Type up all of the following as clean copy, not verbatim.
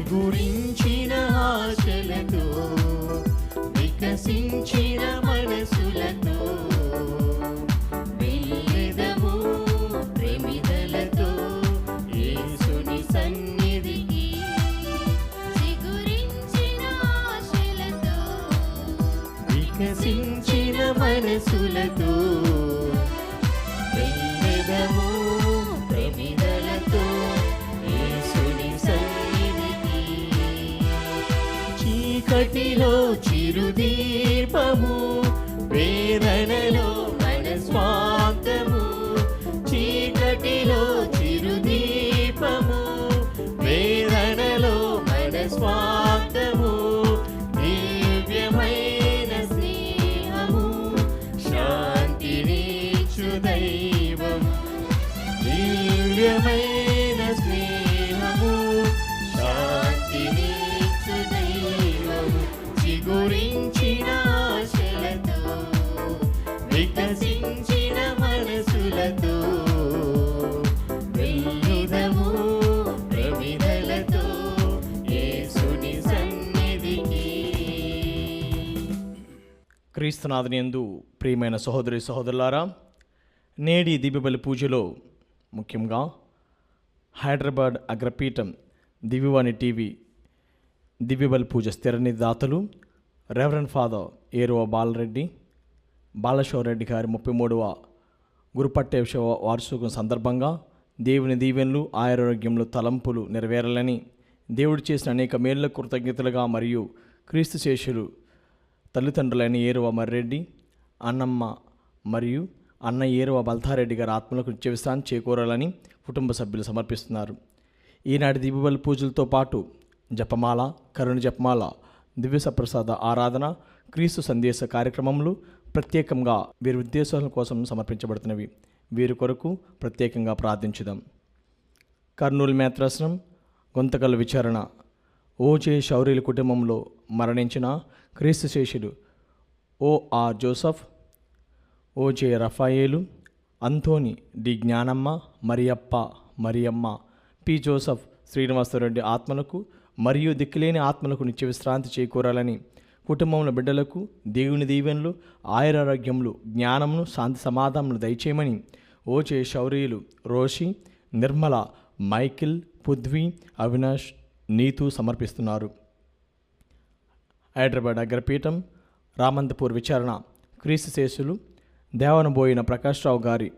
చిగురించిన ఆశలతో వికసించిన మనసులతో వెళ్ళెదము ప్రేమిదలతో యేసుని సన్నిధికి. చిగురించిన ఆశలతో వికసించిన మనసులతో వెళ్ళెదము ప్రేమిదలతో యేసుని సన్నిధికి. చీకటిలో చిరుదీపము, వేదనలో మన స్వార్థము. చీకటిలో చిరుదీపము, వేదనలో మన స్వార్థము. దివ్యమైన స్నేహము, శాంతినిచ్చు దైవం. దివ్యమైన స్నేహము, శాంతినిచ్చు దైవం. చిగురించిన ఆశలతో వికసించిన మనసులతో వెళ్ళుదము ప్రమిదలతో యేసుని సన్నిధికి. క్రీస్తునాథునియందు ప్రియమైన సహోదరి సహోదరులారా, నేడి దివ్యబలి పూజలో ముఖ్యంగా హైదరాబాద్ అగ్రపీఠం దివ్యవాణి టీవీ దివ్యబలి పూజ స్థిర నిదాతలు రెవరెండ్ ఫాదర్ ఏరువ బాలరెడ్డి బాలశివరెడ్డి గారి 33వ గురుపట్టేశవ వార్షికం సందర్భంగా దేవుని దీవెనలు ఆరోగ్యములు తలంపులు నెరవేరాలని, దేవుడు చేసిన అనేక మేళ్ల కృతజ్ఞతలుగా మరియు క్రీస్తు శేషులు తల్లిదండ్రులైన ఏరువ మర్రెడ్డి, అన్నమ్మ మరియు అన్న ఏరువ బల్తారెడ్డి గారి ఆత్మలకు నిత్య విశ్రాంతి చేకూరాలని కుటుంబ సభ్యులు సమర్పిస్తున్నారు. ఈనాటి దివ్యబలి పూజలతో పాటు జపమాల, కరుణ జపమాల, దివ్య సప్రసాద ఆరాధన, క్రీస్తు సందేశ కార్యక్రమములు ప్రత్యేకంగా వీరి ఉద్దేశాల కోసం సమర్పించబడుతున్నవి. వీరి కొరకు ప్రత్యేకంగా ప్రార్థించుదాం. కర్నూలు మేత్రాసనం గొంతకల విచారణ ఓజే శౌర్యుల కుటుంబంలో మరణించిన క్రీస్తు శేషుడు OR Joseph, O J Raphael, Anthony D Gnanamma, Mariyamma, P Joseph, Srinivasareddy ఆత్మలకు మరియు దిక్కులేని ఆత్మలకు నిత్య విశ్రాంతి చేకూరాలని, కుటుంబంలో బిడ్డలకు దేవుని దీవెనలు ఆయురారోగ్యములు జ్ఞానమును శాంతి సమాధానములు దయచేయమని ఓచే శౌర్యులు రోషి, నిర్మల, మైకిల్, పృథ్వీ, అవినాష్, నీతు సమర్పిస్తున్నారు. హైదరాబాద్ అగ్రపీఠం రామంతపూర్ విచారణ క్రీస్తు శేషులు దేవనబోయిన ప్రకాశ్రావు గారి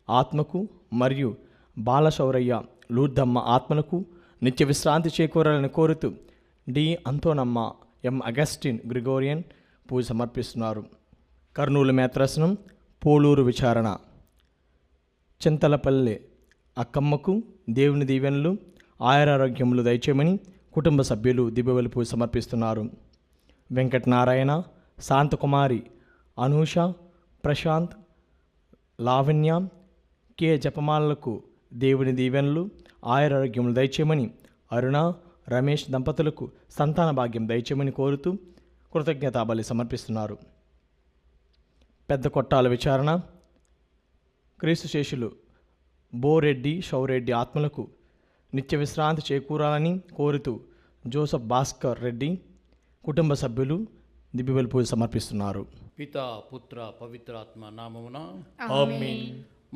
ఆత్మకు మరియు బాలశౌరయ్య లూర్దమ్మ ఆత్మలకు నిత్య విశ్రాంతి చేకూరాలని కోరుతూ డి అంతోనమ్మ, ఎం అగస్టిన్ గ్రిగోరియన్ పూజ సమర్పిస్తున్నారు. కర్నూలు మేత్రాసనం పోలూరు విచారణ చింతలపల్లె అక్కమ్మకు దేవుని దీవెనలు ఆయురారోగ్యములు దయచేయమని కుటుంబ సభ్యులు దివ్యబలి పూజ సమర్పిస్తున్నారు. వెంకటనారాయణ, శాంతకుమారి, అనూష, ప్రశాంత్, లావణ్య, కే జపమాలకు దేవుని దీవెనలు ఆయురారోగ్యములు దయచేయమని, అరుణ, రమేష్ దంపతులకు సంతాన భాగ్యం దయచేయమని కోరుతూ కృతజ్ఞతాబలి సమర్పిస్తున్నారు. పెద్ద కొట్టాల విచారణ క్రీస్తు శేషులు బోరెడ్డి, షౌరెడ్డి ఆత్మలకు నిత్య విశ్రాంతి చేకూరాలని కోరుతూ జోసఫ్ భాస్కర్ రెడ్డి కుటుంబ సభ్యులు దివ్యబలి పూజ సమర్పిస్తున్నారు. పితా, పుత్ర, పవిత్రాత్మ నామమున ఆమేన్.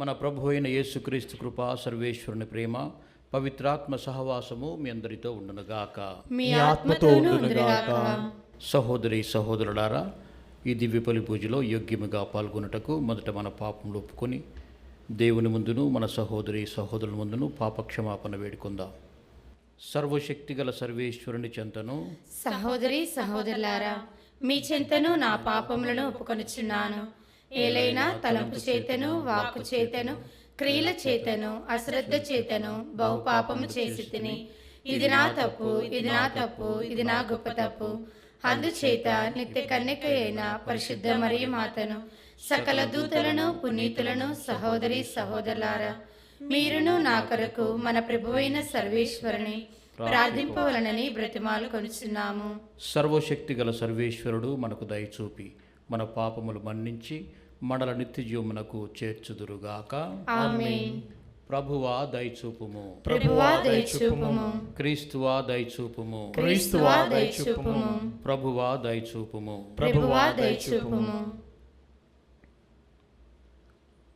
మన ప్రభు అయిన యేసుక్రీస్తు కృప, సర్వేశ్వరుని ప్రేమ, పవిత్రాత్మ సహవాసము మీ అందరితో ఉండునుగాక. మీ ఆత్మతోనూ ఉండునుగాక. సహోదరి సహోదరులారా, ఈ దివ్యబలి పూజలో యోగ్యముగా పాల్గొనుటకు మొదట మన పాపములు ఒప్పుకొని దేవుని ముందును మన సహోదరి సహోదరుల ముందును పాపక్షమాపణ వేడుకుందాం. సర్వశక్తిగల సర్వేశ్వరుని చెంతను సహోదరి సహోదరులారా, మీ చెంతను నా పాపములను ఒప్పుకొనుచున్నాను. ఏలైనా తలంపు చేతను, వాక్కు చేతను, క్రియల చేతను, అశ్రద్ధ చేతను బహుపాపము చేసి తిని, ఇది నా తప్పు, ఇది నా తప్పు, ఇది నా గొప్ప తప్పు. అందుచేత నిత్య కన్యక అయిన పరిశుద్ధ మరియ మాతను, సకల దూతలను, పునీతులను, సహోదరి సహోదరులారా, మీరును నా కొరకు మన ప్రభువైన సర్వేశ్వరుని ప్రార్థింపవలనని బ్రతిమాలు కొనుచున్నాము. సర్వశక్తిగల సర్వేశ్వరుడు మనకు దయచూపి మన పాపములు మన్నించి మనల నిత్య జీవమునకు చేర్చుదురుగాక. ఆమేన్. ప్రభువా దయచూపుము, ప్రభువా దయచూపుము, క్రీస్తువా దయచూపుము, క్రీస్తువా దయచూపుము, ప్రభువా దయచూపుము. ప్రభువా దయచూపుము.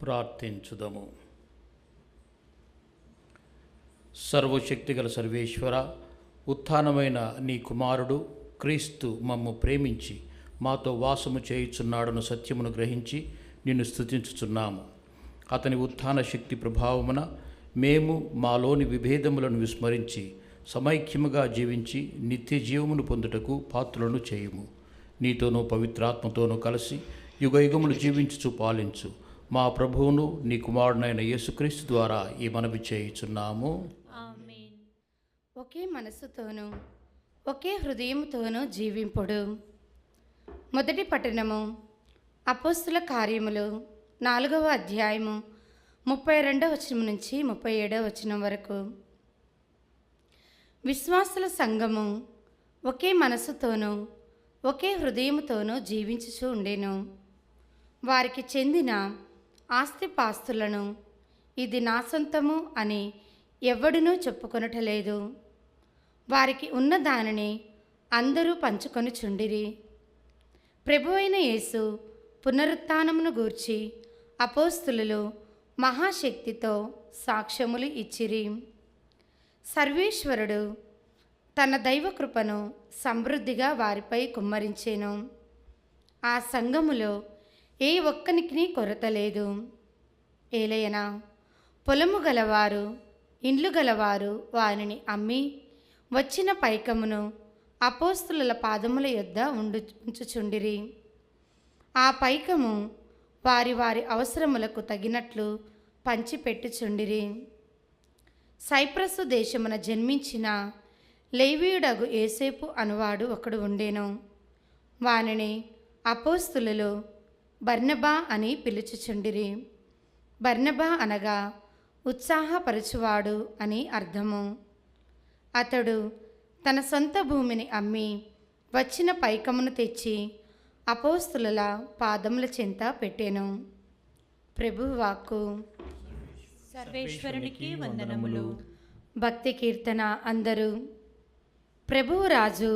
ప్రార్థించుదము. సర్వశక్తిగల సర్వేశ్వర, ఉత్థానమైన నీ కుమారుడు క్రీస్తు మమ్ము ప్రేమించి మాతో వాసము చేయుచున్నాడను సత్యమును గ్రహించి నిన్ను స్తుతించుచున్నాము. అతని ఉత్థాన శక్తి ప్రభావమున మేము మాలోని విభేదములను విస్మరించి సమైక్యముగా జీవించి నిత్య జీవమును పొందుటకు పాత్రలను చేయుము. నీతోనూ పవిత్రాత్మతోనూ కలిసి యుగయుగములు జీవించుచు పాలించు మా ప్రభువును నీ కుమారుడైన యేసుక్రీస్తు ద్వారా ఈ మనవి చేయుచున్నాము. ఆమేన్. ఒకే మనస్సుతోనూ ఒకే హృదయముతోనూ జీవింపుడు. మొదటి పట్టణము అపోస్తుల కార్యములు 4వ అధ్యాయము 32వ వచనం నుంచి 37వ వచనం వరకు. విశ్వాసుల సంఘము ఒకే మనసుతోనూ ఒకే హృదయముతోనూ జీవించుచూ ఉండెను. వారికి చెందిన ఆస్తిపాస్తులను ఇది నా సొంతము అని ఎవ్వడునూ చెప్పుకొనటలేదు. వారికి ఉన్న దానిని అందరూ పంచుకొనుచుండిరి. ప్రభువైన యేసు పునరుత్థానమును గూర్చి అపోస్తులు మహాశక్తితో సాక్ష్యములు ఇచ్చిరి. సర్వేశ్వరుడు తన దైవకృపను సమృద్ధిగా వారిపై కుమ్మరించెను. ఆ సంఘములో ఏ ఒక్కనికి కొరత లేదు. ఏలయనా పొలము గలవారు ఇండ్లు గలవారు వారిని అమ్మి వచ్చిన పైకమును అపోస్తుల పాదముల యొద్ద ఉంచుచుండిరి. ఆ పైకము వారి వారి అవసరములకు తగినట్లు పంచిపెట్టుచుండిరి. సైప్రసు దేశమున జన్మించిన లేవీయుడగు యోసేపు అనువాడు ఒకడు ఉండెను. వానిని అపోస్తులు బర్నబా అని పిలుచుచుండిరి. బర్నబా అనగా ఉత్సాహపరచువాడు అని అర్థము. అతడు తన సొంత భూమిని అమ్మి వచ్చిన పైకమును తెచ్చి అపోస్తుల పాదముల చెంత పెట్టెను. ప్రభువాక్కు. సర్వేశ్వరునికి వందనములు. భక్తి కీర్తన. అందరూ. ప్రభువు రాజు,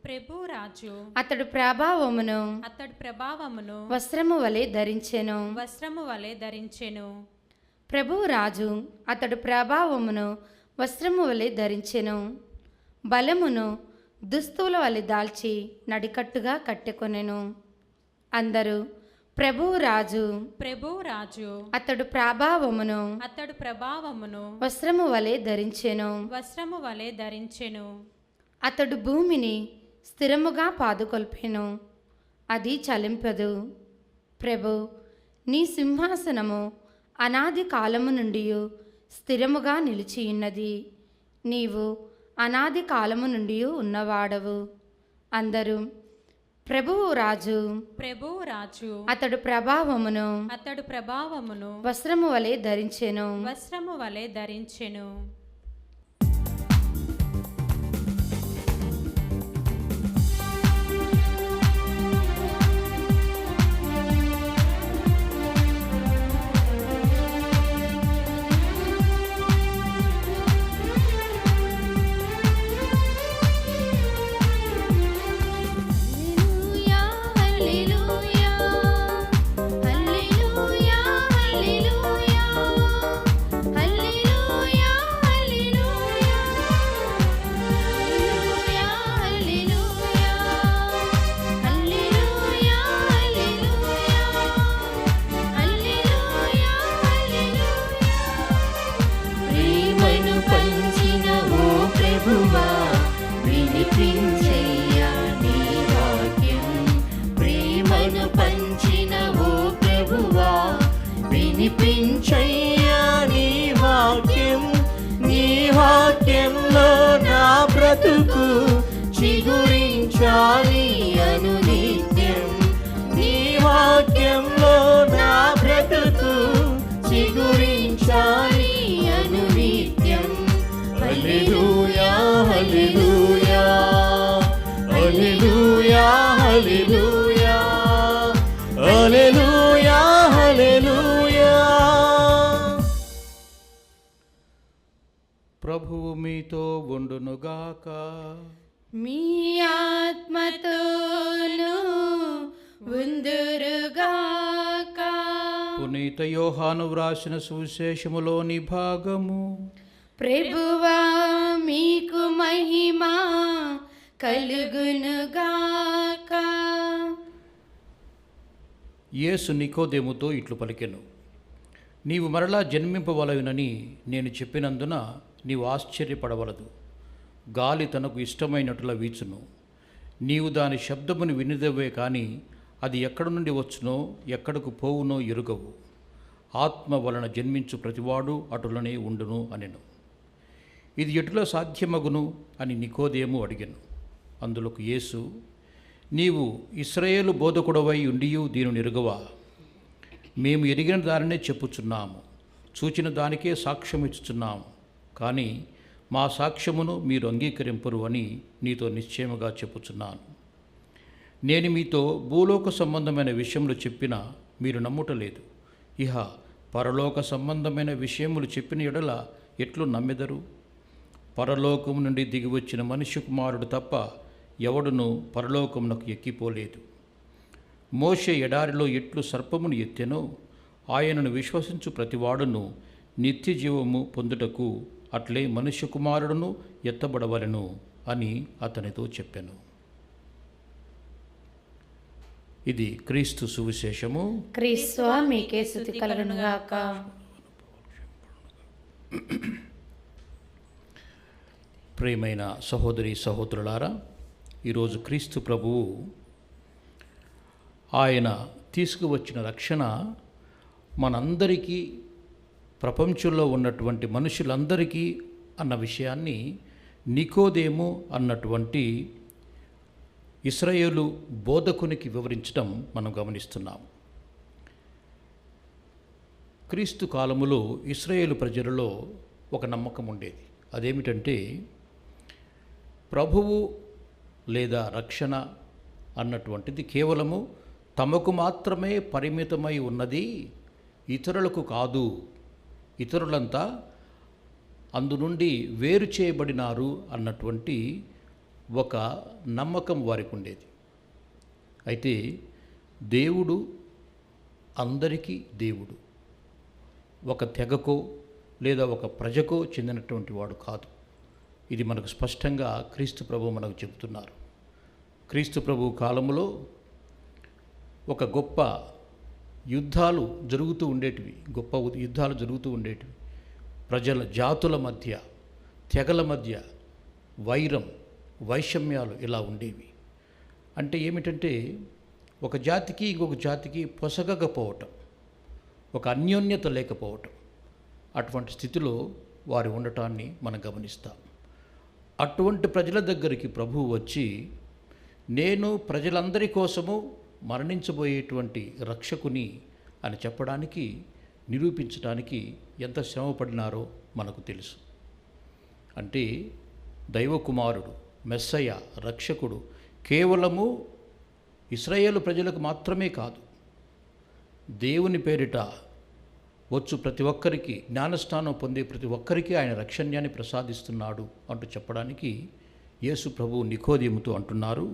ప్రభువు రాజు, అతడు ప్రభావమును వస్త్రము వలె ధరించెను. ప్రభువు రాజు అతడు ప్రభావమును వస్త్రము వలె ధరించెను. బలమును దుస్తుల వలె దాల్చి నడికట్టుగా కట్టుకొనెను. అందరూ ప్రభువు రాజు అతడు ప్రభావమును వస్త్రము వలె ధరించెను. అతడు భూమిని స్థిరముగా పాదుకొల్పెను, అది చలింపదు. ప్రభు, నీ సింహాసనము అనాది కాలము నుండి స్థిరముగా నిలిచియున్నది. నీవు అనాది కాలము నుండి ఉన్నవాడవు. అందరూ ప్రభువు రాజు అతడు ప్రభావమును వస్త్రము వలె ధరించెను. వినిపించయ్యా నీ వాక్యం, నీ వాక్యంలో నా బ్రతుకు చిగురించాలి అనునిత్యం. నీ వాక్యంలో నా బ్రతుకు చిగురించాలి అనునిత్యం. హల్లెలూయా హల్లెలూయా హల్లెలూయా హల్లెలూయా హల్లెలూయా హల్లెలూయా. మీతో ఉండునుగాక. మీ ఆత్మతోను ఉందురుగాక. పునీత యోహాను వ్రాసిన సువిశేషములోని భాగము. ప్రభువా మీకు మహిమ కలుగునుగాక. యేసు నికోదేముతో ఇట్లు పలికెను, నీవు మరలా జన్మింపవలయునని నేను చెప్పినందున నీవు ఆశ్చర్యపడవలదు. గాలి తనకు ఇష్టమైనట్లా వీచును, నీవు దాని శబ్దమును వినిదవే కానీ అది ఎక్కడి నుండి వచ్చునో ఎక్కడకు పోవునో ఎరుగవు. ఆత్మ వలన జన్మించు ప్రతివాడు అటులనే ఉండును అనెను. ఇది ఎటులా సాధ్యమగును అని నికోదేము అడిగెను. అందులోకి యేసు, నీవు ఇశ్రాయేలు బోధకుడవై ఉండియు దీనిని ఎరుగవా? మేము ఎరిగిన దానినే చెప్పుచున్నాము, చూచిన దానికే సాక్ష్యం ఇచ్చుచున్నాము. కానీ మా సాక్ష్యమును మీరు అంగీకరింపరు అని నీతో నిశ్చయముగా చెప్పుచున్నాను. నేను మీతో భూలోక సంబంధమైన విషయములు చెప్పినా మీరు నమ్ముటలేదు. ఇహ పరలోక సంబంధమైన విషయములు చెప్పిన ఎడల ఎట్లు నమ్మెదరు? పరలోకము నుండి దిగివచ్చిన మనుష్య కుమారుడు తప్ప ఎవడును పరలోకమునకు ఎక్కిపోలేదు. మోషే ఎడారిలో ఎట్లు సర్పమును ఎత్తెనో ఆయనను విశ్వసించు ప్రతివాడును నిత్య జీవము పొందుటకు అట్లే మనుష్య కుమారుడును ఎత్తబడవలెను అని అతనితో చెప్పెను. ఇది క్రీస్తు సువిశేషము. క్రీస్తువా మీకే స్తుతి కలుగునుగాక. ప్రియమైన సహోదరి సహోదరులారా, ఈరోజు క్రీస్తు ప్రభువు ఆయన తీసుకువచ్చిన రక్షణ మనందరికీ, ప్రపంచంలో ఉన్నటువంటి మనుషులందరికీ అన్న విషయాన్ని నికోదేము అన్నటువంటి ఇశ్రాయేలు బోధకునికి వివరించడం మనం గమనిస్తున్నాం. క్రీస్తు కాలములో ఇశ్రాయేలు ప్రజలలో ఒక నమ్మకం ఉండేది. అదేమిటంటే ప్రభువు లేదా రక్షణ అన్నటువంటిది కేవలము తమకు మాత్రమే పరిమితమై ఉన్నది, ఇతరులకు కాదు. ఇతరులంతా అందు నుండి వేరు చేయబడినారు అన్నటువంటి ఒక నమ్మకం వారికి ఉండేది. అయితే దేవుడు అందరికీ దేవుడు, ఒక తెగకో లేదా ఒక ప్రజకో చెందినటువంటి వాడు కాదు. ఇది మనకు స్పష్టంగా క్రీస్తు ప్రభు మనకు చెబుతున్నారు. క్రీస్తు ప్రభు కాలంలో ఒక గొప్ప యుద్ధాలు జరుగుతూ ఉండేటివి, ప్రజల జాతుల మధ్య, తెగల మధ్య వైరం, వైషమ్యాలు ఇలా ఉండేవి. అంటే ఏమిటంటే ఒక జాతికి ఇంకొక జాతికి పొసగకపోవటం, ఒక అన్యోన్యత లేకపోవటం, అటువంటి స్థితిలో వారు ఉండటాన్ని మనం గమనిస్తాం. అటువంటి ప్రజల దగ్గరికి ప్రభువు వచ్చి, నేను ప్రజలందరి కోసము మరణించబోయేటువంటి రక్షకుని అని చెప్పడానికి, నిరూపించడానికి ఎంత శ్రమపడినారో మనకు తెలుసు. అంటే దైవకుమారుడు, మెస్సయ్య, రక్షకుడు కేవలము ఇశ్రాయేలు ప్రజలకు మాత్రమే కాదు, దేవుని పేరిట వచ్చు ప్రతి ఒక్కరికి, జ్ఞానస్నానం పొందే ప్రతి ఒక్కరికి ఆయన రక్షణ్యాన్ని ప్రసాదిస్తున్నాడు అంటూ చెప్పడానికి యేసు ప్రభువు నికోదేముతో అంటున్నారు,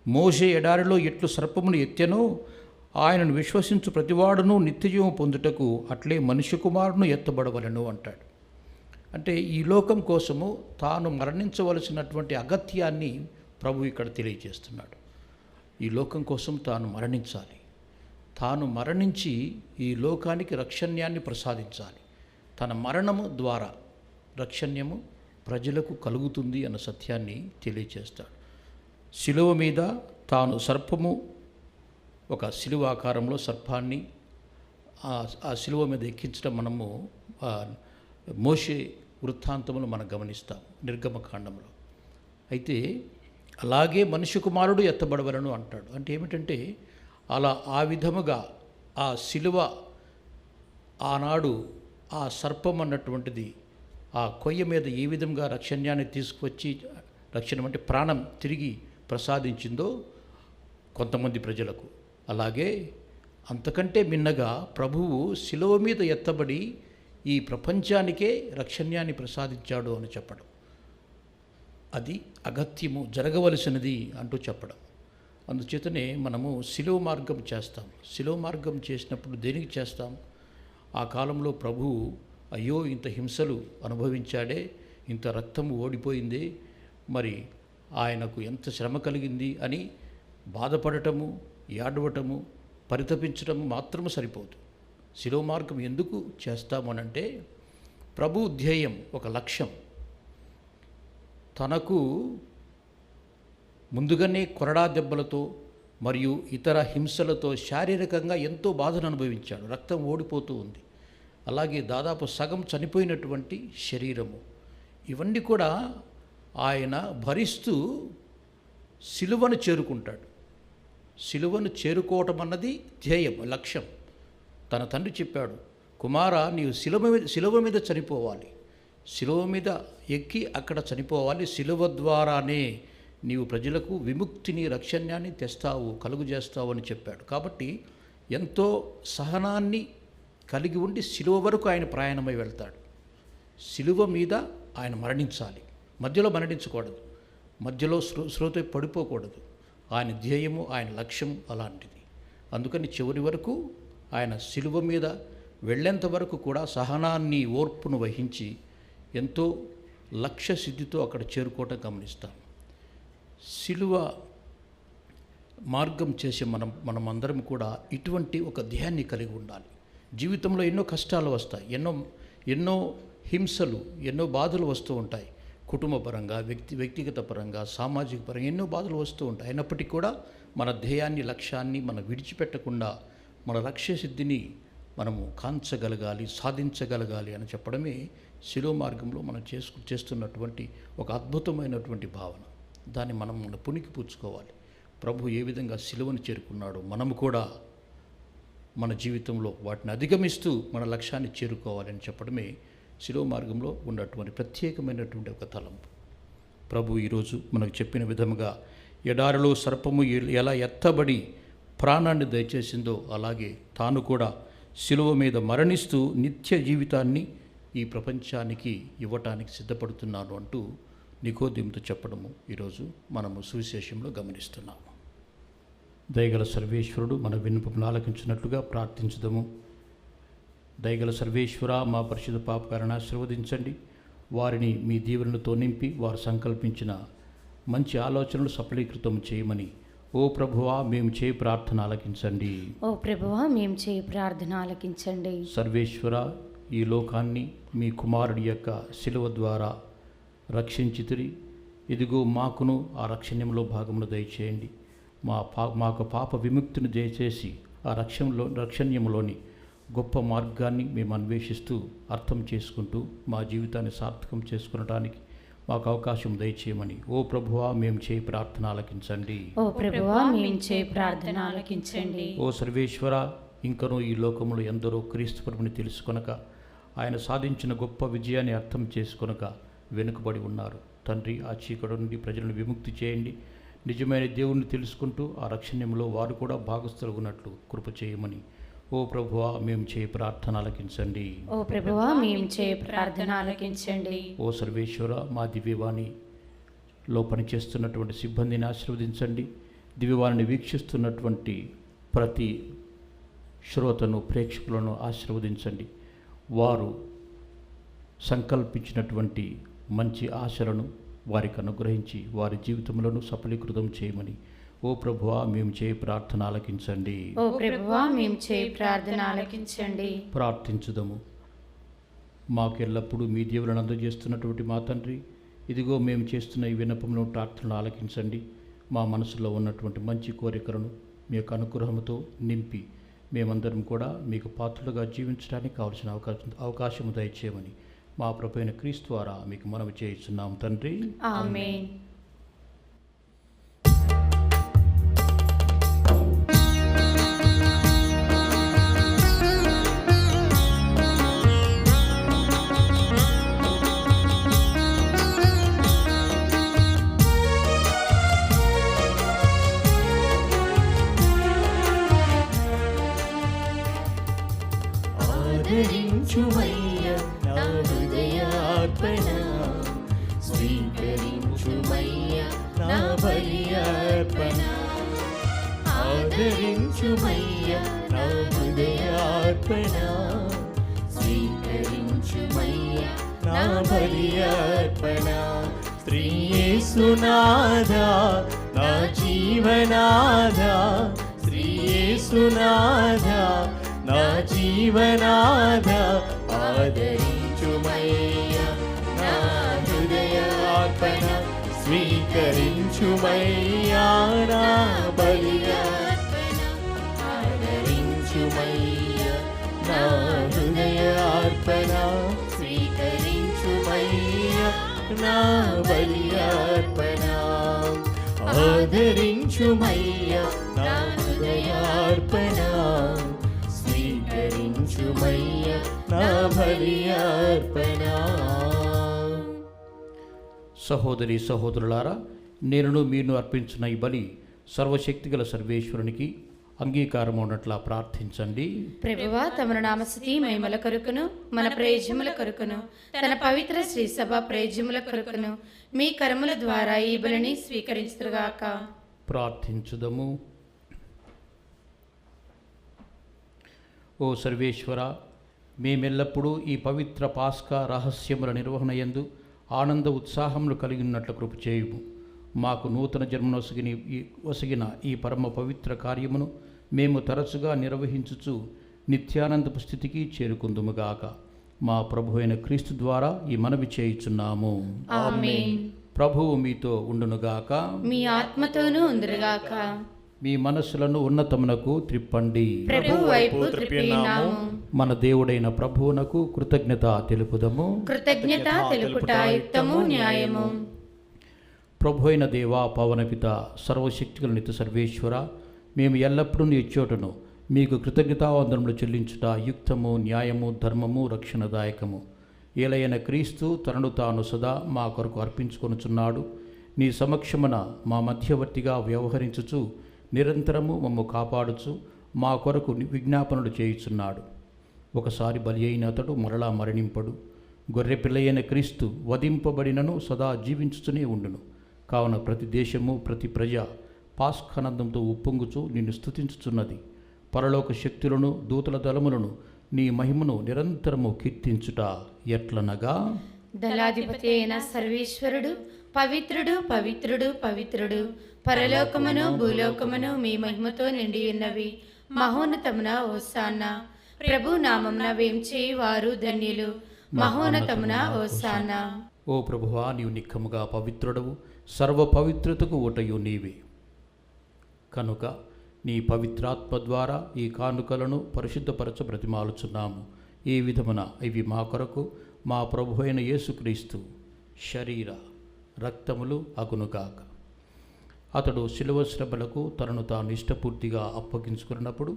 మోషే ఎడారిలో ఎట్లు సర్పమును ఎత్తెనో ఆయనను విశ్వసించు ప్రతివాడును నిత్యజీవం పొందుటకు అట్లే మనుష్య కుమారును ఎత్తబడవలెను అంటాడు. అంటే ఈ లోకం కోసము తాను మరణించవలసినటువంటి అగత్యాన్ని ప్రభు ఇక్కడ తెలియజేస్తున్నాడు. ఈ లోకం కోసం తాను మరణించాలి, తాను మరణించి ఈ లోకానికి రక్షణ్యాన్ని ప్రసాదించాలి. తన మరణము ద్వారా రక్షణ్యము ప్రజలకు కలుగుతుంది అన్న సత్యాన్ని తెలియజేస్తాడు. శిలువ మీద తాను సర్పము, ఒక శిలువ ఆకారంలో సర్పాన్ని ఆ శిలువ మీద ఎక్కించడం మనము మోషే వృత్తాంతములు మనం గమనిస్తాం నిర్గమకాండంలో. అయితే అలాగే మనుష్య కుమారుడు ఎత్తబడవలను అంటాడు. అంటే ఏమిటంటే అలా ఆ విధముగా ఆ శిలువ ఆనాడు ఆ సర్పం అన్నటువంటిది ఆ కొయ్య మీద ఏ విధంగా రక్షణ్యాన్ని తీసుకువచ్చి, రక్షణ అంటే ప్రాణం తిరిగి ప్రసాదించిందో కొంతమంది ప్రజలకు, అలాగే అంతకంటే మిన్నగా ప్రభువు శిలువ మీద ఎత్తబడి ఈ ప్రపంచానికే రక్షణ్యాన్ని ప్రసాదించాడు అని చెప్పడం. అది అగత్యము, జరగవలసినది అంటూ చెప్పడం. అందుచేతనే మనము శిలువ మార్గం చేస్తాం. శిలువ మార్గం చేసినప్పుడు దేనికి చేస్తాం? ఆ కాలంలో ప్రభువు అయ్యో ఇంత హింసలు అనుభవించాడే, ఇంత రక్తం ఓడిపోయింది, మరి ఆయనకు ఎంత శ్రమ కలిగింది అని బాధపడటము, ఏడవటము, పరితపించటము మాత్రము సరిపోదు. శిలువ మార్గం ఎందుకు చేస్తామనంటే ప్రభు ధ్యేయం, ఒక లక్ష్యం. తనకు ముందుగానే కొరడా దెబ్బలతో మరియు ఇతర హింసలతో శారీరకంగా ఎంతో బాధను అనుభవించాడు. రక్తం ఓడిపోతూ ఉంది. అలాగే దాదాపు సగం చనిపోయినటువంటి శరీరము, ఇవన్నీ కూడా ఆయన భరిస్తూ సిలువను చేరుకుంటాడు. సిలువను చేరుకోవటం అన్నది ధ్యేయం, లక్ష్యం. తన తండ్రి చెప్పాడు, కుమారా నీవు సిలువ మీద చనిపోవాలి, సిలువ మీద ఎక్కి అక్కడ చనిపోవాలి, సిలువ ద్వారానే నీవు ప్రజలకు విముక్తిని, రక్షణ్యాన్ని తెస్తావు, కలుగు చేస్తావు అని చెప్పాడు. కాబట్టి ఎంతో సహనాన్ని కలిగి ఉండి సిలువ వరకు ఆయన ప్రయాణమై వెళ్తాడు. సిలువ మీద ఆయన మరణించాలి, మధ్యలో మరణించకూడదు, మధ్యలో శ్రోత పడిపోకూడదు. ఆయన ధ్యేయము, ఆయన లక్ష్యం అలాంటిది. అందుకని చివరి వరకు ఆయన సిలువ మీద వెళ్ళేంత వరకు కూడా సహనాన్ని, ఓర్పును వహించి ఎంతో లక్ష్య సిద్ధితో అక్కడ చేరుకోవటం గమనిస్తాం. సిలువ మార్గం చేసే మనమందరం కూడా ఇటువంటి ఒక ధ్యేయాన్ని కలిగి ఉండాలి. జీవితంలో ఎన్నో కష్టాలు వస్తాయి, ఎన్నో హింసలు, ఎన్నో బాధలు వస్తూ ఉంటాయి. కుటుంబ పరంగా, వ్యక్తిగత పరంగా, సామాజిక పరంగా ఎన్నో బాధలు వస్తూ ఉంటాయి. అయినప్పటికీ కూడా మన ధ్యేయాన్ని, లక్ష్యాన్ని మనం విడిచిపెట్టకుండా మన లక్ష్య సిద్ధిని మనము కాంచగలగాలి, సాధించగలగాలి అని చెప్పడమే శిలువ మార్గంలో మనం చేస్తున్నటువంటి ఒక అద్భుతమైనటువంటి భావన. దాన్ని మనం మన పుణికి పూడ్చుకోవాలి. ప్రభు ఏ విధంగా సిలువను చేరుకున్నాడో మనము కూడా మన జీవితంలో వాటిని అధిగమిస్తూ మన లక్ష్యాన్ని చేరుకోవాలని చెప్పడమే శిలువ మార్గంలో ఉన్నటువంటి ప్రత్యేకమైనటువంటి ఒక తలంపు. ప్రభు ఈరోజు మనకు చెప్పిన విధముగా ఎడారిలో సర్పము ఎలా ఎత్తబడి ప్రాణాన్ని దయచేసిందో అలాగే తాను కూడా శిలువ మీద మరణిస్తూ నిత్య జీవితాన్ని ఈ ప్రపంచానికి ఇవ్వటానికి సిద్ధపడుతున్నాను అంటూ నికోదేముతో చెప్పడము ఈరోజు మనము సువిశేషంలో గమనిస్తున్నాము. దయగల సర్వేశ్వరుడు మన విన్నపమును ఆలకించినట్లుగా ప్రార్థించుదాము. దయగల సర్వేశ్వర, మా పరిశుద్ధ పాపకాలను ఆశీర్వదించండి. వారిని మీ దీవెనలతో నింపి వారు సంకల్పించిన మంచి ఆలోచనలు సఫలీకృతం చేయమని ఓ ప్రభువా మేము చేయి ప్రార్థన ఆలకించండి. ఓ ప్రభువా మేము చేయి ప్రార్థన ఆలకించండి. సర్వేశ్వర, ఈ లోకాన్ని మీ కుమారుడి యొక్క శిలువ ద్వారా రక్షించితిరి. ఇదిగో మాకును ఆ రక్షణ్యంలో భాగమును దయచేయండి. మాకు పాప విముక్తిని దయచేసి ఆ రక్షణ్యంలోని గొప్ప మార్గాన్ని మేము అన్వేషిస్తూ అర్థం చేసుకుంటూ మా జీవితాన్ని సార్థకం చేసుకునడానికి మాకు అవకాశం దయచేయమని ఓ ప్రభువా మేము చేయి ప్రార్థన ఆలకించండి. ఓ ప్రభువా మేము చేయి ప్రార్థన ఆలకించండి. ఓ సర్వేశ్వర, ఇంకనూ ఈ లోకంలో ఎందరో క్రీస్తు ప్రభుని తెలుసుకొనక ఆయన సాధించిన గొప్ప విజయాన్ని అర్థం చేసుకొనక వెనుకబడి ఉన్నారు. తండ్రి, ఆ చీకటి నుండి ప్రజలను విముక్తి చేయండి. నిజమైన దేవుణ్ణి తెలుసుకుంటూ ఆ రక్షణ్యంలో వారు కూడా భాగస్థులు ఉన్నట్లు కృప చేయమని ఓ ప్రభువా మేము చేయి ప్రార్థన ఆలకించండి. ఓ ప్రభువా మేము చేయి ప్రార్థన ఆలకించండి. ఓ సర్వేశ్వర, మా దివ్యవాణిలో పనిచేస్తున్నటువంటి సిబ్బందిని ఆశీర్వదించండి. దివ్యవాణిని వీక్షిస్తున్నటువంటి ప్రతి శ్రోతను, ప్రేక్షకులను ఆశీర్వదించండి. వారు సంకల్పించినటువంటి మంచి ఆశలను వారికి అనుగ్రహించి వారి జీవితంలోనూ సఫలీకృతం చేయమని ఓ ప్రభువా మేము చేయి ప్రార్థన ఆలకించండి. ఓ ప్రభువా మేము చేయి ప్రార్థన ఆలకించండి. ప్రార్థించుదము. మాకు ఎల్లప్పుడూ మీ దీవెనలను అందజేస్తున్నటువంటి మా తండ్రి, ఇదిగో మేము చేస్తున్న ఈ విన్నపమును, ప్రార్థనలు ఆలకించండి. మా మనసులో ఉన్నటువంటి మంచి కోరికలను మీ యొక్క అనుగ్రహంతో నింపి మేమందరం కూడా మీకు పాత్రలుగా జీవించడానికి కావలసిన అవకాశం దయచేయమని మా ప్రభువైన క్రీస్తు ద్వారా మీకు మనవి చేస్తున్నాం తండ్రి. ఆమేన్. ఆదరించుమయ్య నా హృదయార్పణ, స్వీకరించుమయ్య స్వీకరించుమయ్యా నా బలి అర్పణ ఆదరించుమయ్యా నా హృదయార్పణ స్వీకరించుమయ్యా నా బలి అర్పణ శ్రీ యేసునాథా నా జీవనాథా శ్రీ యేసునాథా నా జీవనాథా ఆదరించుమయ్యా నా హృదయార్పణ స్వీకరించుమయ్యా నా బలి అర్పణ ఆదరించుమయ్యా నా హృదయార్పణ స్వీకరించుమయ్యా నా బలి అర్పణ ఆదరించుమయ్యా నా హృదయార్పణ స్వీకరించుమయ్యా నా బలి అర్పణ. సహోదరి సహోదరులారా, నేనును మీను అర్పించిన ఈ బలి సర్వశక్తిగల సర్వేశ్వరునికి అంగీకారం ఉన్నట్లా ప్రార్థించండి. ప్రభువా తమను నామస్తుతి మహిమల కొరకును మన ప్రయోజముల కొరకును తన పవిత్ర శ్రీ సభ ప్రయోజముల కొరకును మీ కర్మల ద్వారా ఈ బలిని స్వీకరించుగాక. ప్రార్థించుదము. ఓ సర్వేశ్వర, మేమెల్లప్పుడూ ఈ పవిత్ర పాస్కా రహస్యముల నిర్వహణ యందు ఆనంద ఉత్సాహములు కలిగి ఉన్నట్లు కృప చేయుము. మాకు నూతన జన్మను వసగిన ఈ పరమ పవిత్ర కార్యమును మేము తరచుగా నిర్వహించుచు నిత్యానందపు స్థితికి చేరుకుందుముగాక. మా ప్రభు అయిన క్రీస్తు ద్వారా ఈ మనవి చేయుచున్నాము. ఆమేన్. ప్రభువు మీతో ఉండునుగాక, మీ ఆత్మతోనూ ఉందురుగాక. మీ మనస్సులను ఉన్నతమునకు త్రిప్పండి. ప్రభువు వైపు త్రిప్పినాము. మన దేవుడైన ప్రభువునకు కృతజ్ఞత తెలుపుదము. కృతజ్ఞత తెలుపుట యుక్తము న్యాయము. ప్రభు అయిన దేవా, పవనపిత, సర్వశక్తిగల నిత్య సర్వేశ్వర, మేము ఎల్లప్పుడూ నీ చోటును మీకు కృతజ్ఞతావందనములు చెల్లించుట యుక్తము, న్యాయము, ధర్మము, రక్షణదాయకము. ఏలైన క్రీస్తు తనను తాను సదా మా కొరకు అర్పించుకొనుచున్నాడు. నీ సమక్షమున మా మధ్యవర్తిగా వ్యవహరించుచు నిరంతరము మమ్ము కాపాడుచు మా కొరకు విజ్ఞాపనలు చేయుచున్నాడు. ఒకసారి బలి అయిన అతడు మరలా మరణింపడు. గొర్రె పిల్లయైన క్రీస్తు వధింపబడినను సదా జీవించుతూనే ఉండును. కావున ప్రతి దేశము, ప్రతి ప్రజ పాస్కానందంతో ఉప్పొంగుచు నిన్ను స్తుతించుచున్నది. పరలోక శక్తులను, దూతల దళములను నీ మహిమను నిరంతరము కీర్తించుట ఎట్లనగా, దళాధిపతి అయిన సర్వేశ్వరుడు పవిత్రుడు పవిత్రుడు పవిత్రుడు, పరలోకమును భూలోకమును మీ మహిమతో నిండి ఉన్నవి. మహోన్నతమున హోసానా. ప్రభు నామమున వేంచేయి వారు ధన్యులు. మహోన్నతమున హోసానా. ఓ ప్రభువా, నీవు నిక్కముగా పవిత్రుడవు, సర్వ పవిత్రతకు ఊటయు నీవే. కనుక నీ పవిత్రాత్మ ద్వారా ఈ కానుకలను పరిశుద్ధపరచ బ్రతిమాలుచున్నాము. ఈ విధమున ఇవి మా కొరకు మా ప్రభు అయిన యేసుక్రీస్తు శరీర రక్తములు అగునుగాక. అతడు శిలువ శ్రమలకు తనను తాను ఇష్టపూర్తిగా అప్పగించుకున్నప్పుడు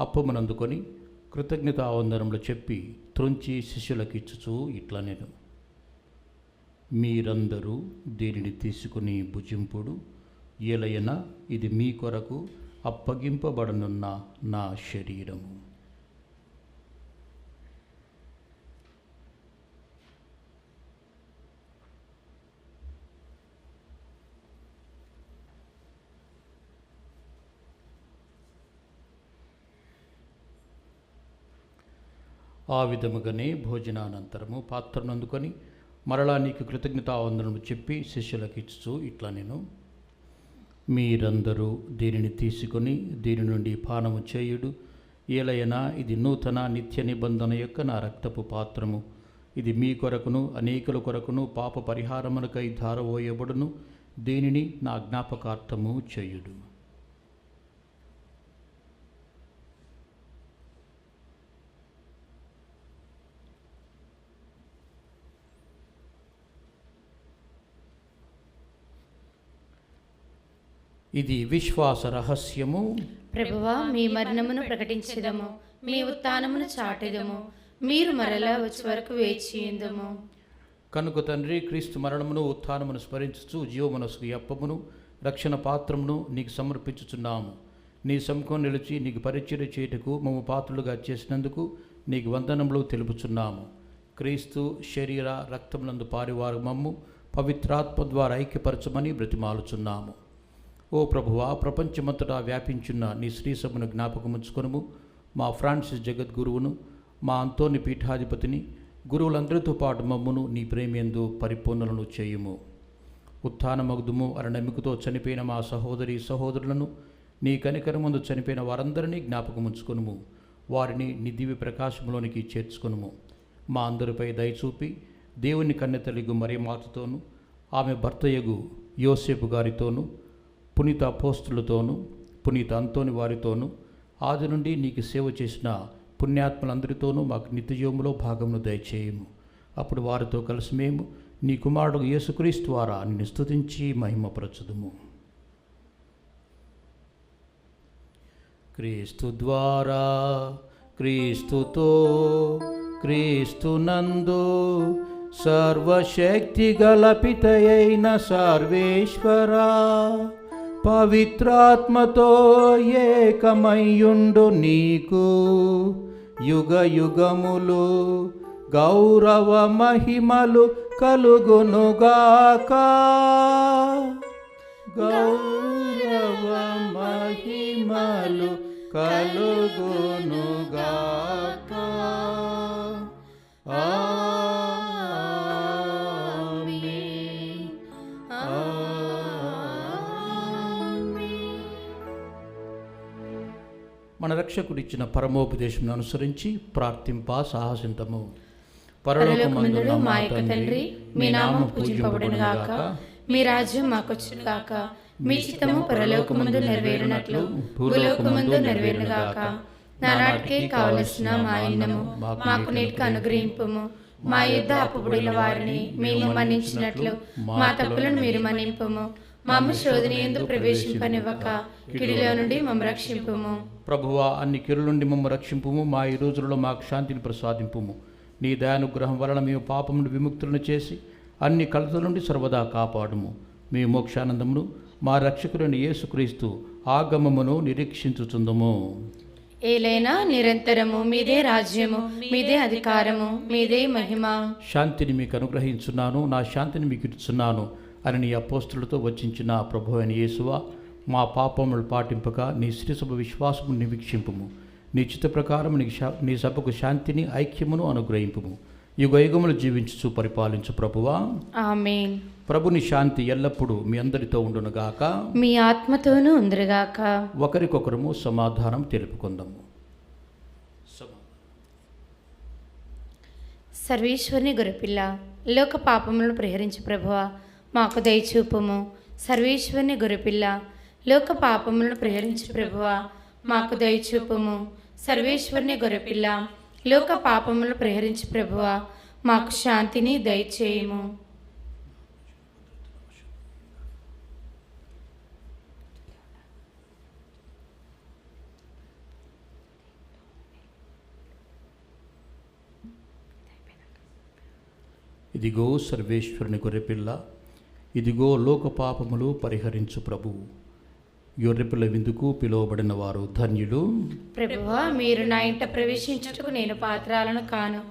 అప్పమునందుకొని కృతజ్ఞతావందనములు చెప్పి త్రుంచి శిష్యులకిచ్చుచూ ఇట్లనెను, మీరందరూ దీనిని తీసుకుని భుజింపుడు. ఏలయన ఇది మీ కొరకు అప్పగింపబడనున్న నా శరీరము. ఆ విధముగానే భోజనానంతరము పాత్రను అందుకొని మరలా నీకు కృతజ్ఞతావందనము చెప్పి శిష్యులకు ఇచ్చుచూ ఇట్లా నేను, మీరందరూ దీనిని తీసుకొని దీని నుండి పానము చేయుడు. ఏలైనా ఇది నూతన నిత్య నిబంధన యొక్క నా రక్తపు పాత్రము. ఇది మీ కొరకును అనేకుల కొరకును పాప పరిహారమునకై ధారవోయబడును. దీనిని నా జ్ఞాపకార్థము చేయుడు. ఇది విశ్వాస రహస్యము. ప్రభువా, మీ మరణమును ప్రకటించెదము, మీ ఉత్థానమును చాటెదము. మీరు మరలా వచ్చే వరకు వేచియుందుము. కనుక తండ్రి, క్రీస్తు మరణమును ఉత్థానమును స్మరించుచు జీవమనస్సు అప్పమును రక్షణ పాత్రమును నీకు సమర్పించుచున్నాము. నీ సముఖం నిలిచి నీకు పరిచర్య చేయుటకు మమ్ము పాత్రులుగా చేసినందుకు నీకు వందనములు తెలుపుచున్నాము. క్రీస్తు శరీర రక్తములందు పారివారు మమ్ము పవిత్రాత్మ ద్వారా ఐక్యపరచమని బ్రతిమాలుచున్నాము. ఓ ప్రభువా, ప్రపంచమంతటా వ్యాపించున్న నీ శ్రీసభను జ్ఞాపకముంచుకొనుము. మా ఫ్రాన్సిస్ జగద్గురువును, మా అంతోని పీఠాధిపతిని, గురువులందరితో పాటు మమ్మును నీ ప్రేమయందు పరిపూర్ణలను చేయుము. ఉత్థానమగుదుము అనే నమ్మికతో చనిపోయిన మా సహోదరి సహోదరులను, నీ కనికరమందు చనిపోయిన వారందరినీ జ్ఞాపకముంచుకొనుము. వారిని నీ దివ్య ప్రకాశంలోనికి చేర్చుకొనుము. మా అందరిపై దయచూపి దేవుని కన్నెతల్లి మరియమాతతోనూ, ఆమె భర్తయగు యోసేపు గారితోనూ, పునీత అపోస్తులతోనూ, పునీత అంతోని వారితోనూ, ఆది నుండి నీకు సేవ చేసిన పుణ్యాత్మలందరితోనూ మాకు నిత్యజీవములో భాగమును దయచేయము. అప్పుడు వారితో కలిసి మేము నీ కుమారుడు యేసుక్రీస్తు ద్వారా నిన్ను స్తుతించి మహిమపరచుదుము. క్రీస్తు ద్వారా, క్రీస్తుతో, క్రీస్తునందు సర్వశక్తి గల పితయైన సర్వేశ్వరా, పవిత్రాత్మతో ఏకమయ్యుండు నీకు యుగ యుగములు గౌరవ మహిమలు కలుగునుగాక. గౌరవ మహిమలు కలుగునుగాక. ఆమేన్. మన రక్షకుడిచ్చిన పరమోపదేశం అనుసరించి ప్రార్థింప సాహసింతము. పరలోకమందున్న మా యొక్క తండ్రి, మీ నామం పూజింపబడును గాక, మీ రాజ్యం మాకొచ్చును గాక, మీ చిత్తము పరలోకమందు నెరవేరునట్లు భూలోకమందు నెరవేరును గాక. నానాటికి కావలసిన మా అన్నము మాకు నేటికి అనుగ్రహింపుము. మా యుద్ధ అప్పుబడిన వారిని మేము మన్నించినట్లు మా తప్పులను మీరు మన్నింపుము. మమ్మ శోధన యందు ప్రవేశింపనివ్వక కీడులో నుండి మమ్మ రక్షింపుము. ప్రభువా, అన్ని కీడుల నుండి మమ్మ రక్షింపుము. మా ఈ రోజులలో మాకు శాంతిని ప్రసాదింపుము. నీ దయానుగ్రహం వలన మేము పాపం నుండి విముక్తులను చేసి అన్ని కలతల నుండి సర్వదా కాపాడుము. మీ మోక్షానందమును మా రక్షకుడైన యేసుక్రీస్తు ఆగమమును నిరీక్షించుచుందుము. ఏలైనా నిరంతరము మీదే రాజ్యము, మీదే అధికారము, మీదే మహిమ. శాంతిని మీకు అనుగ్రహించున్నాను, నా శాంతిని మీకు ఇచ్చున్నాను అని నీ అపోస్తులతో వచించిన ప్రభు అయిన యేసువా, మా పాపములు పాటింపక నీ శ్రీసభ విశ్వాసము నివీక్షింపుము. నీ చిత్త ప్రకారం నీ సభకు శాంతిని ఐక్యమును అనుగ్రహింపుము. యుగయుగములు జీవించుచు పరిపాలించు ప్రభువా. ఆమేన్. ప్రభుని శాంతి ఎల్లప్పుడూ మీ అందరితో ఉండునుగాక, మీ ఆత్మతోనూ ఉందిరుగాక. ఒకరికొకరము సమాధానం తెలుపుకుందాము. సర్వేశ్వరుని గొర్రెపిల్ల, లోక పాపములను పరిహరించు ప్రభువా, మాకు దయచూపుము. సర్వేశ్వరుని గొర్రెపిల్ల, లోక పాపములను పరిహరించు ప్రభువా, మాకు దయచూపుము. సర్వేశ్వరుని గొర్రెపిల్ల, లోక పాపములను పరిహరించు ప్రభువా, మాకు శాంతిని దయచేయము. ఇదిగో సర్వేశ్వరుని గొర్రెపిల్ల, ఇదిగో లోక పాపములు పరిహరించు ప్రభువు. గొర్రెపిల్ల విందుకు పిలువబడిన వారు ధన్యులు. ప్రభువా, మీరు నా ఇంట ప్రవేశించుటకు నేను పాత్రాలను కాను,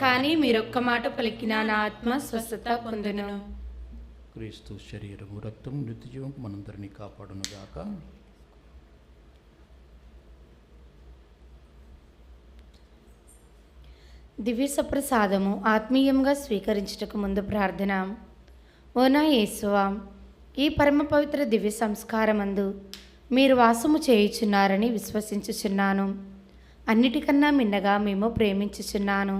కానీ మీరొక్క మాట పలికిన నా ఆత్మ స్వస్థత పొందును. క్రీస్తు శరీరము రక్తము నిత్యజీవం మనందరినీ కాపాడునుగాక. దివ్య సప్రసాదము ఆత్మీయంగా స్వీకరించుటకు ముందు ప్రార్థన. ఓ నా యేసువా, ఈ పరమ పవిత్ర దివ్య సంస్కారమందు మీరు వాసము చేయుచున్నారని విశ్వసించుచున్నాను. అన్నిటికన్నా మిన్నగా మేము ప్రేమించుచున్నాను.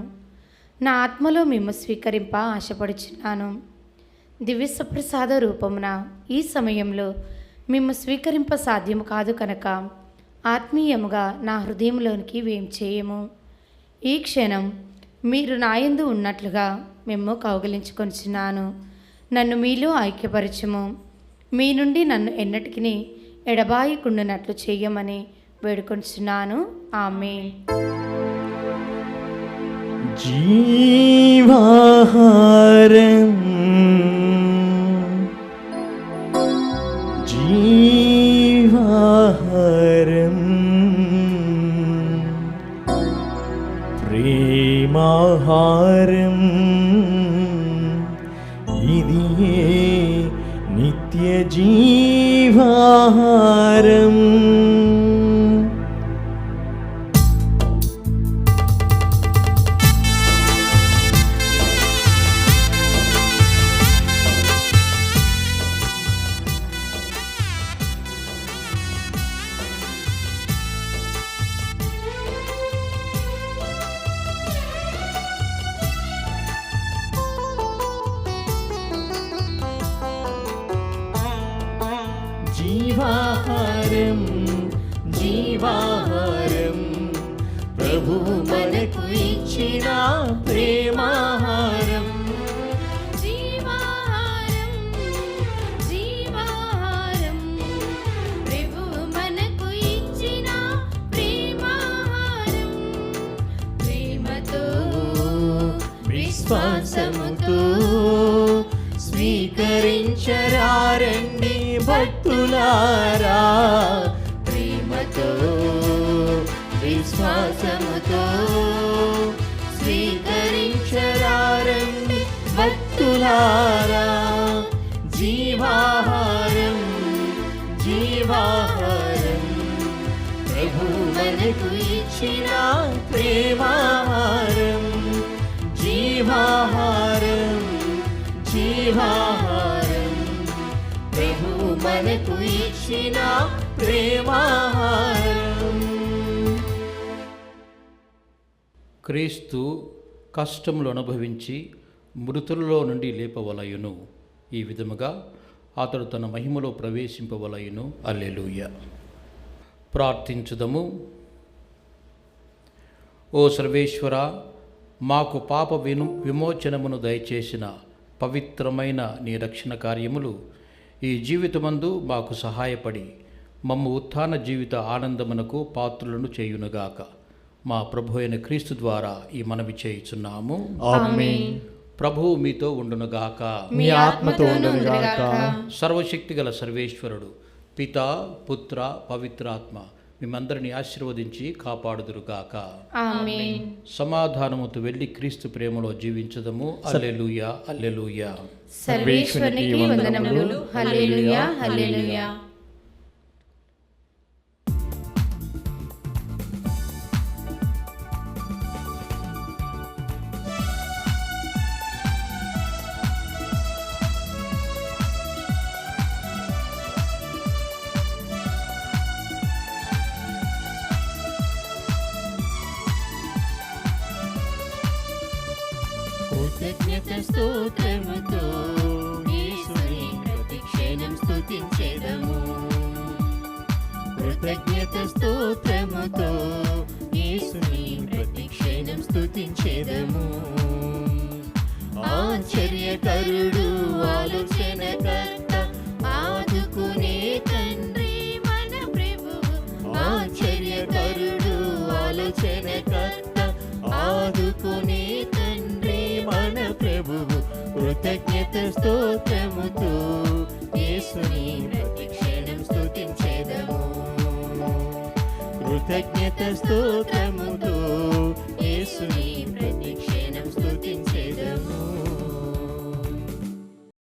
నా ఆత్మలో మేము స్వీకరింప ఆశపడుచున్నాను. దివ్య సప్రసాద రూపమున ఈ సమయంలో మేము స్వీకరింప సాధ్యము కాదు కనుక ఆత్మీయముగా నా హృదయంలోనికి వేంచేయము. ఈ క్షణం మీరు నాయందు ఉన్నట్లుగా మేము కౌగిలించుకొనిచున్నాను. నన్ను మీలో ఐక్యపరచుము. మీ నుండి నన్ను ఎన్నటికి ఎడబాయకుండునట్లు చేయమని వేడుకొనిచున్నాను. ఆమేన్. జీవాహారం జీవాహారం ప్రేమాహారం ఇది నిత్య జీవాహారం జీవాహారం జీవాహారం ప్రభువు మనకు ఇచ్చిన ప్రేమాహారం జీవాహారం జీవాహారం ప్రభువు మనకు ఇచ్చిన ప్రేమాహారం ప్రేమతో విశ్వాసముతో స్వీకరించరారండి భక్తులారా ప్రేమతో విశ్వాసముతో స్వీకరించరారండి భక్తులారా జీవాహారం జీవాహారం ప్రభు మనకు ఇచ్చిన ప్రేమాహారం జీవాహారం జీవాహారం ప్రభు మనకు ఇచ్చిన ప్రేమాహారం. క్రీస్తు కష్టములు అనుభవించి మృతులలో నుండి లేపవలయును, ఈ విధముగా అతడు తన మహిమలో ప్రవేశింపవలయును. హల్లెలూయా. ప్రార్థించుదము. ఓ సర్వేశ్వర, మాకు పాప విమోచనమును దయచేసిన పవిత్రమైన నీ రక్షణ కార్యములు ఈ జీవితమందు మాకు సహాయపడి మమ్ము ఉత్థాన జీవిత ఆనందమునకు పాత్రులను చేయునుగాక. మా ప్రభు అయిన క్రీస్తు ద్వారా ఈ మనవి చేయుచున్నాము. ఆమేన్. ప్రభువు మీతో ఉండునుగాక. మీ ఆత్మతో ఉండునుగాక. సర్వశక్తిగల సర్వేశ్వరుడు పితా పుత్ర పవిత్రాత్మ మిమ్మందరిని ఆశీర్వదించి కాపాడుదురుగాక. ఆమేన్. సమాధానముతో వెళ్ళి క్రీస్తు ప్రేమలో జీవించదము. హల్లెలూయా హల్లెలూయా. సర్వేశ్వరునికి వందనములు. హల్లెలూయా హల్లెలూయా. కృతజ్ఞత స్తోత్రముతో యేసుని ప్రతిక్షణం స్తుతించెదము. కృతజ్ఞత స్తోత్రముతో యేసుని ప్రతిక్షణం స్తుతించెదము. ఆశ్చర్యకరుడు ఆలోచనకర్త ఆదుకునే తండ్రి మన ప్రభువు. ఆశ్చర్యకరుడు ఆలోచనకర్త ఆదుకునే తండ్రి మన ప్రభువు. కృతజ్ఞత స్తోత్రముతో యేసుని ప్రతిక్షణం స్తుతించెదము. కృతజ్ఞత స్తోత్రముతో యేసుని ప్రతిక్షణం స్తుతించెదము.